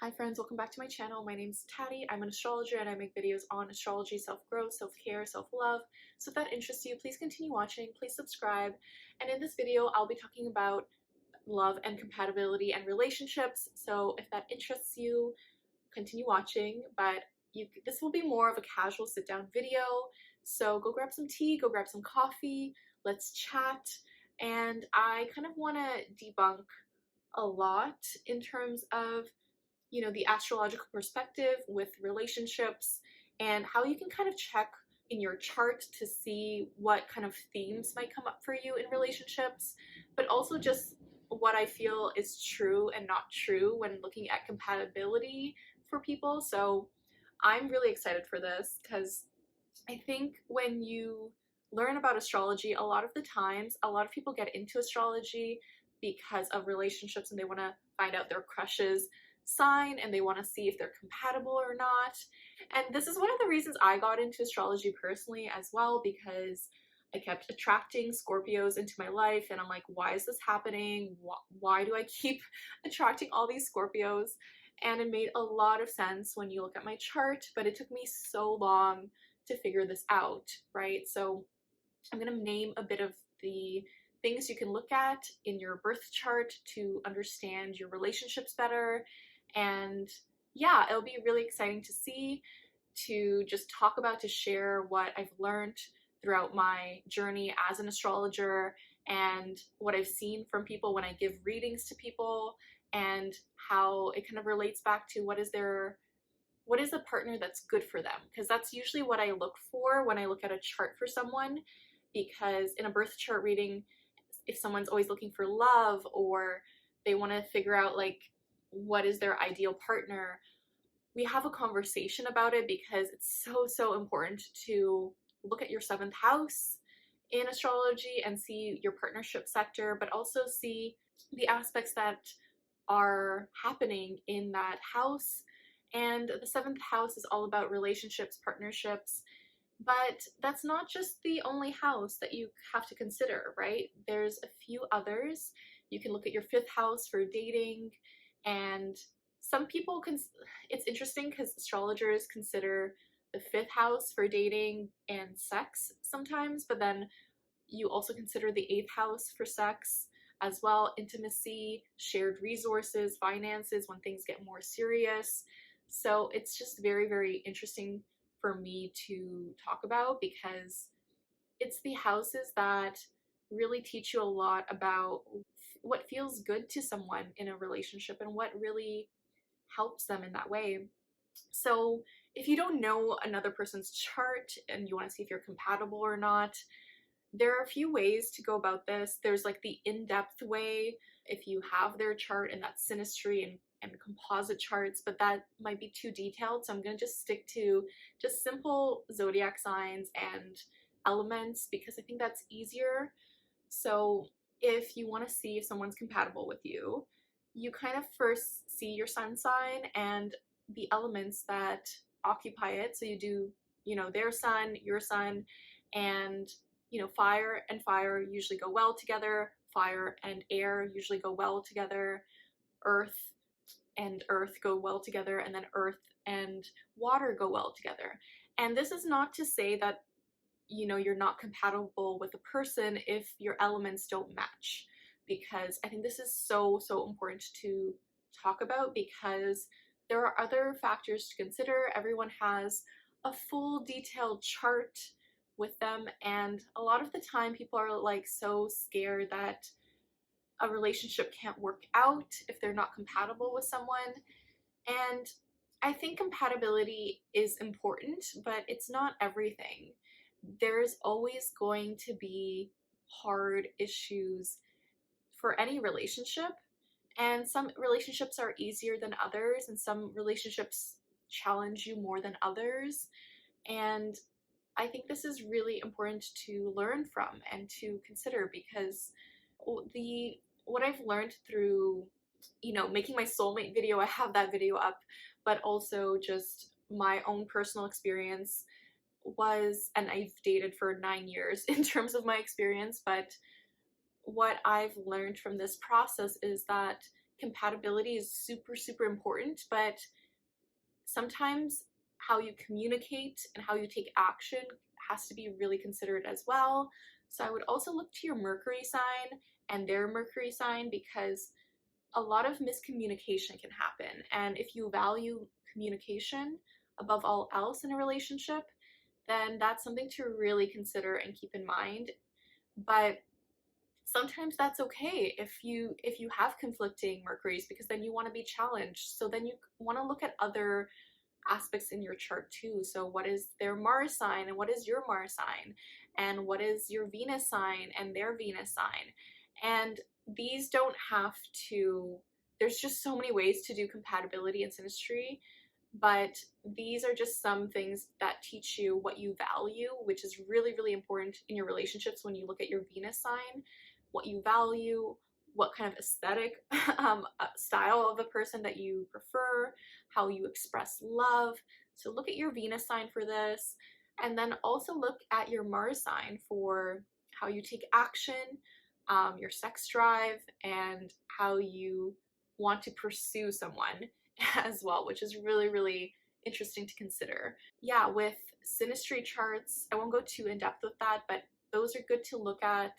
Hi friends, welcome back to my channel. My name's Tati. I'm an astrologer and I make videos on astrology, self-growth, self-care, self-love. So if that interests you, please continue watching, please subscribe. And in this video, I'll be talking about love and compatibility and relationships. So if that interests you, continue watching. But this will be more of a casual sit-down video. So go grab some tea, go grab some coffee, let's chat. And I kind of want to debunk a lot in terms of the astrological perspective with relationships and how you can kind of check in your chart to see what kind of themes might come up for you in relationships, but also just what I feel is true and not true when looking at compatibility for people. So I'm really excited for this because I think when you learn about astrology, a lot of the times, a lot of people get into astrology because of relationships and they want to find out their crushes sign and they want to see if they're compatible or not. And this is one of the reasons I got into astrology personally as well, because I kept attracting Scorpios into my life and I'm like, why is this happening? Why do I keep attracting all these Scorpios? And it made a lot of sense when you look at my chart, but it took me so long to figure this out, right? So I'm going to name a bit of the things you can look at in your birth chart to understand your relationships better. And yeah, it'll be really exciting to see, to just talk about, to share what I've learned throughout my journey as an astrologer and what I've seen from people when I give readings to people and how it kind of relates back to what is a partner that's good for them, because that's usually what I look for when I look at a chart for someone. Because in a birth chart reading, if someone's always looking for love or they want to figure out like what is their ideal partner, we have a conversation about it, because it's so important to look at your 7th house in astrology and see your partnership sector, but also see the aspects that are happening in that house. And the 7th house is all about relationships, partnerships, but that's not just the only house that you have to consider, right? There's a few others. You can look at your 5th house for dating, and some people it's interesting because astrologers consider the 5th house for dating and sex sometimes, but then you also consider the 8th house for sex as well, intimacy, shared resources, finances, when things get more serious. So it's just very interesting for me to talk about, because it's the houses that really teach you a lot about what feels good to someone in a relationship and what really helps them in that way. So if you don't know another person's chart and you want to see if you're compatible or not, there are a few ways to go about this. There's like the in-depth way, if you have their chart, and that's synastry and composite charts, but that might be too detailed. So I'm going to just stick to just simple zodiac signs and elements, because I think that's easier. So if you want to see if someone's compatible with you, you kind of first see your sun sign and the elements that occupy it. So you do, their sun, your sun, and fire and fire usually go well together. Fire and air usually go well together. Earth and earth go well together, and then earth and water go well together. And this is not to say that you're not compatible with a person if your elements don't match, because I think this is so important to talk about, because there are other factors to consider. Everyone has a full detailed chart with them, and a lot of the time people are like so scared that a relationship can't work out if they're not compatible with someone. And I think compatibility is important, but it's not everything. There's always going to be hard issues for any relationship, and some relationships are easier than others, and some relationships challenge you more than others. And I think this is really important to learn from and to consider, because what I've learned through making my soulmate video, I have that video up, but also just my own personal experience was, and I've dated for 9 years in terms of my experience, but what I've learned from this process is that compatibility is super, super important, but sometimes how you communicate and how you take action has to be really considered as well. So I would also look to your Mercury sign and their Mercury sign, because a lot of miscommunication can happen. And if you value communication above all else in a relationship, then that's something to really consider and keep in mind. But sometimes that's okay if you have conflicting Mercuries, because then you want to be challenged. So then you want to look at other aspects in your chart too. So what is their Mars sign and what is your Mars sign? And what is your Venus sign and their Venus sign? And these don't have to, there's just so many ways to do compatibility and synastry, but these are just some things that teach you what you value, which is really, really important in your relationships. When you look at your Venus sign, what you value, what kind of aesthetic style of a person that you prefer, how you express love. So look at your Venus sign for this, and then also look at your Mars sign for how you take action, your sex drive, and how you want to pursue someone as well, which is really, really interesting to consider. Yeah, with synastry charts, I won't go too in depth with that, but those are good to look at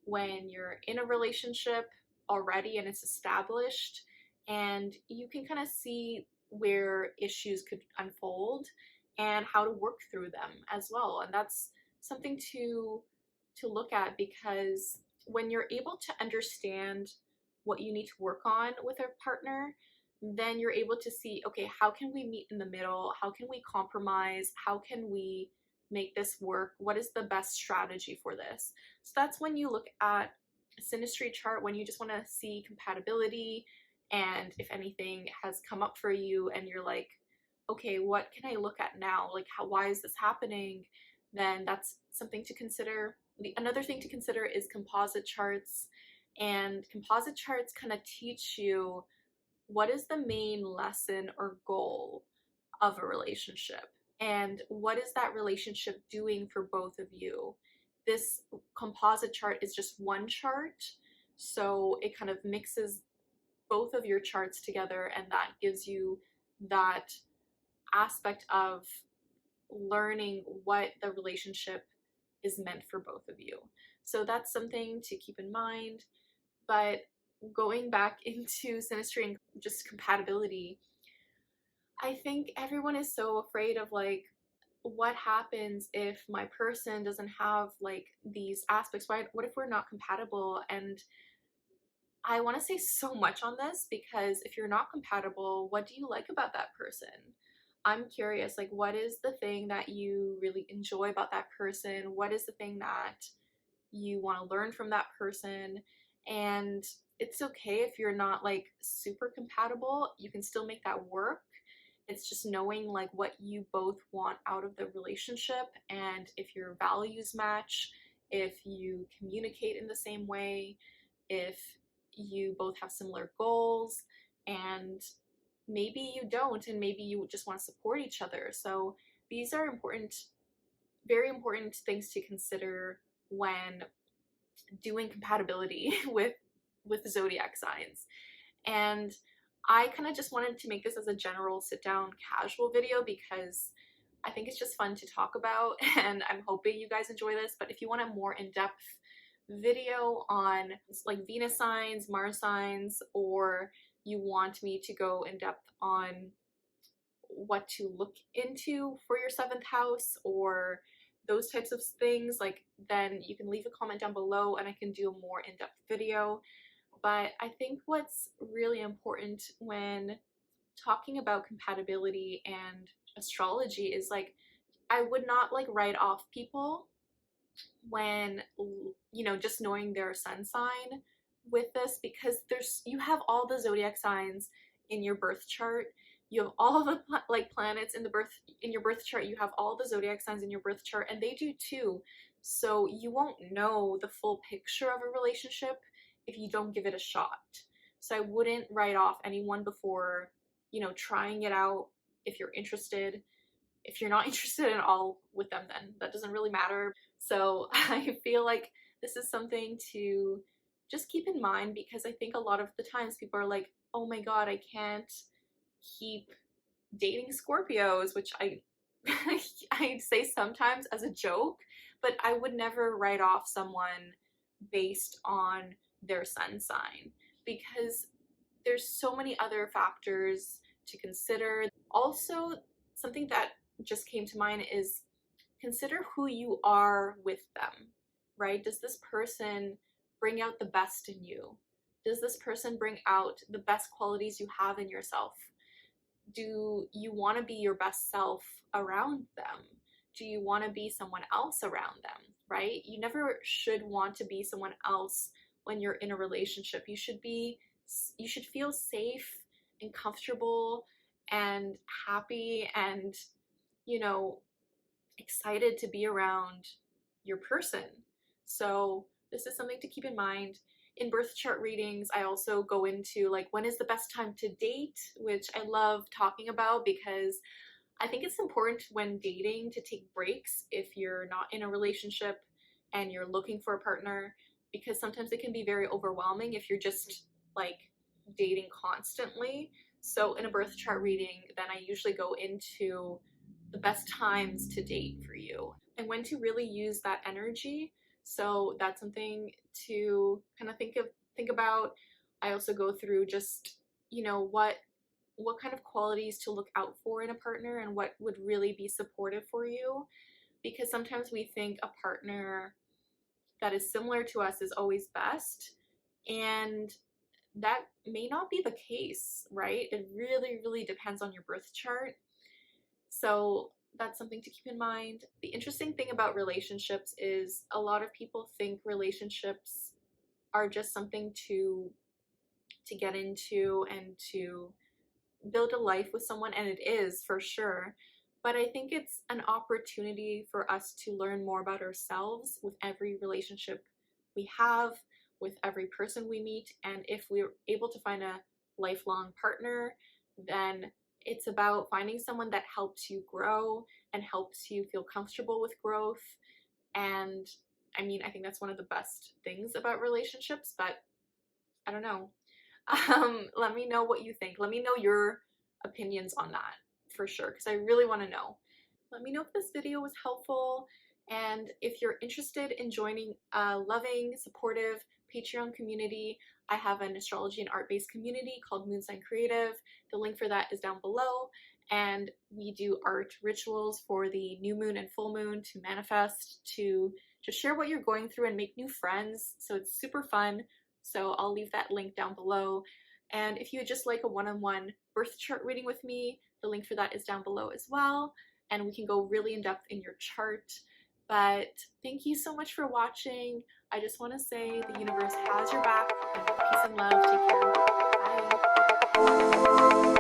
when you're in a relationship already and it's established, and you can kind of see where issues could unfold and how to work through them as well. And that's something to look at, because when you're able to understand what you need to work on with a partner, then you're able to see, okay, how can we meet in the middle? How can we compromise? How can we make this work? What is the best strategy for this? So that's when you look at a synastry chart, when you just want to see compatibility, and if anything has come up for you and you're like, okay, what can I look at now? Like, why is this happening? Then that's something to consider. Another thing to consider is composite charts. And composite charts kind of teach you what is the main lesson or goal of a relationship, and what is that relationship doing for both of you. This composite chart is just one chart, so it kind of mixes both of your charts together, and that gives you that aspect of learning what the relationship is meant for both of you. So that's something to keep in mind. But going back into synastry and just compatibility, I think everyone is so afraid of, like, what happens if my person doesn't have like these aspects? What if we're not compatible? And I want to say so much on this, because if you're not compatible, what do you like about that person? I'm curious, like, what is the thing that you really enjoy about that person? What is the thing that you want to learn from that person? And it's okay if you're not like super compatible, you can still make that work. It's just knowing like what you both want out of the relationship, and if your values match, if you communicate in the same way, if you both have similar goals, and maybe you don't, and maybe you just want to support each other. So these are important, very important things to consider when doing compatibility with zodiac signs. And I kind of just wanted to make this as a general sit down casual video, because I think it's just fun to talk about, and I'm hoping you guys enjoy this. But if you want a more in-depth video on like Venus signs, Mars signs, or you want me to go in depth on what to look into for your seventh house or those types of things, like, then you can leave a comment down below and I can do a more in-depth video. But I think what's really important when talking about compatibility and astrology is, like, I would not like write off people when, you know, just knowing their sun sign with this, because you have all the zodiac signs in your birth chart. You have all the like planets in your birth chart. You have all the zodiac signs in your birth chart, and they do too. So you won't know the full picture of a relationship if you don't give it a shot. So I wouldn't write off anyone before, you know, trying it out. If you're interested, if you're not interested at all with them, then that doesn't really matter. So I feel like this is something to just keep in mind, because I think a lot of the times people are like, oh my god, I can't keep dating Scorpios, which I I say sometimes as a joke, but I would never write off someone based on their sun sign, because there's so many other factors to consider. Also, something that just came to mind is consider who you are with them, right? Does this person bring out the best in you? Does this person bring out the best qualities you have in yourself? Do you want to be your best self around them? Do you want to be someone else around them, right? You never should want to be someone else when you're in a relationship. You should feel safe and comfortable and happy and, you know, excited to be around your person. So this is something to keep in mind. In birth chart readings, I also go into like when is the best time to date, which I love talking about because I think it's important when dating to take breaks if you're not in a relationship and you're looking for a partner, because sometimes it can be very overwhelming if you're just like dating constantly. So in a birth chart reading, then I usually go into the best times to date for you and when to really use that energy. So that's something to kind of think about. I also go through just, you know, what kind of qualities to look out for in a partner and what would really be supportive for you, because sometimes we think a partner that is similar to us is always best, and that may not be the case, right? It really depends on your birth chart. So that's something to keep in mind. The interesting thing about relationships is a lot of people think relationships are just something to get into and to build a life with someone, and it is for sure. But I think it's an opportunity for us to learn more about ourselves with every relationship we have, with every person we meet. And if we're able to find a lifelong partner, then it's about finding someone that helps you grow and helps you feel comfortable with growth. And I mean, I think that's one of the best things about relationships, but I don't know. Let me know what you think. Let me know your opinions on that for sure, because I really want to know. Let me know if this video was helpful, and if you're interested in joining a loving, supportive Patreon community, I have an astrology and art-based community called Moonsign Creative. The link for that is down below, and we do art rituals for the new moon and full moon to manifest, to just share what you're going through and make new friends. So it's super fun. So I'll leave that link down below. And if you would just like a one-on-one birth chart reading with me, the link for that is down below as well. And we can go really in depth in your chart. But thank you so much for watching. I just want to say the universe has your back. And peace and love. Take care. Bye.